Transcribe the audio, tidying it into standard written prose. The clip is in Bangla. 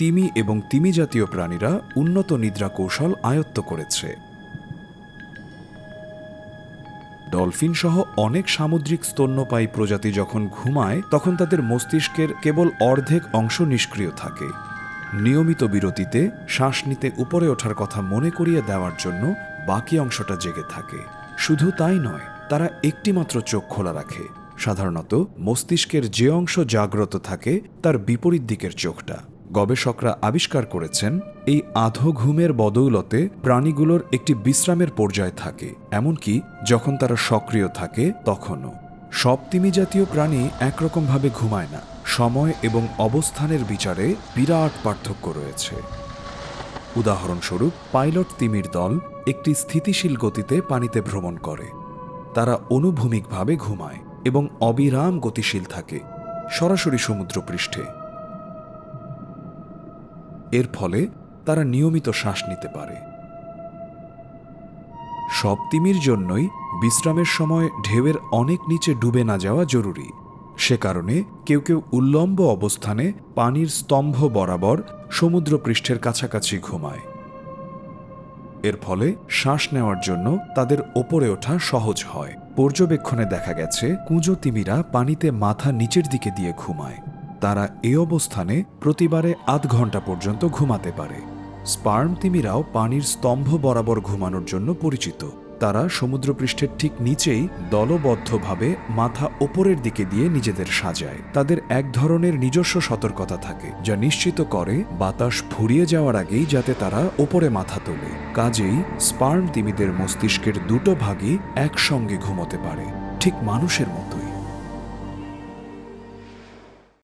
তিমি এবং তিমি জাতীয় প্রাণীরা উন্নত নিদ্রা কৌশল আয়ত্ত করেছে। ডলফিন সহ অনেক সামুদ্রিক স্তন্যপায়ী প্রজাতি যখন ঘুমায় তখন তাদের মস্তিষ্কের কেবল অর্ধেক অংশ নিষ্ক্রিয় থাকে। নিয়মিত বিরতিতে শ্বাস নিতে উপরে ওঠার কথা মনে করিয়ে দেওয়ার জন্য বাকি অংশটা জেগে থাকে। শুধু তাই নয়, তারা একটিমাত্র চোখ খোলা রাখে। সাধারণত মস্তিষ্কের যে অংশ জাগ্রত থাকে তার বিপরীত দিকের চোখটা। গবেষকরা আবিষ্কার করেছেন এই আধো ঘুমের বদৌলতে প্রাণীগুলোর একটি বিশ্রামের পর্যায় থাকে, এমনকি যখন তারা সক্রিয় থাকে তখনও। সব তিমি জাতীয় প্রাণী একরকমভাবে ঘুমায় না। সময় এবং অবস্থানের বিচারে বিরাট পার্থক্য রয়েছে। উদাহরণস্বরূপ, পাইলট তিমির দল একটি স্থিতিশীল গতিতে পানিতে ভ্রমণ করে। তারা অনুভূমিকভাবে ঘুমায় এবং অবিরাম গতিশীল থাকে, সরাসরি সমুদ্রপৃষ্ঠে। এর ফলে তারা নিয়মিত শ্বাস নিতে পারে। সব তিমির জন্যই বিশ্রামের সময় ঢেউয়ের অনেক নিচে ডুবে না যাওয়া জরুরি। সে কারণে কেউ কেউ উল্লম্ব অবস্থানে পানির স্তম্ভ বরাবর সমুদ্রপৃষ্ঠের কাছাকাছি ঘুমায়। এর ফলে শ্বাস নেওয়ার জন্য তাদের ওপরে ওঠা সহজ হয়। পর্যবেক্ষণে দেখা গেছে কুঁজো তিমিরা পানিতে মাথা নিচের দিকে দিয়ে ঘুমায়। তারা এই অবস্থানে প্রতিবারে আধ ঘন্টা পর্যন্ত ঘুমাতে পারে। স্পার্ম তিমিরাও পানির স্তম্ভ বরাবর ঘুমানোর জন্য পরিচিত। তারা সমুদ্রপৃষ্ঠের ঠিক নিচেই দলবদ্ধভাবে মাথা ওপরের দিকে দিয়ে নিজেদের সাজায়। তাদের এক ধরনের নিজস্ব সতর্কতা থাকে, যা নিশ্চিত করে বাতাস ফুরিয়ে যাওয়ার আগেই যাতে তারা ওপরে মাথা তোলে। কাজেই স্পার্ম তিমিদের মস্তিষ্কের দুটো ভাগই একসঙ্গে ঘুমোতে পারে, ঠিক মানুষের মতোই।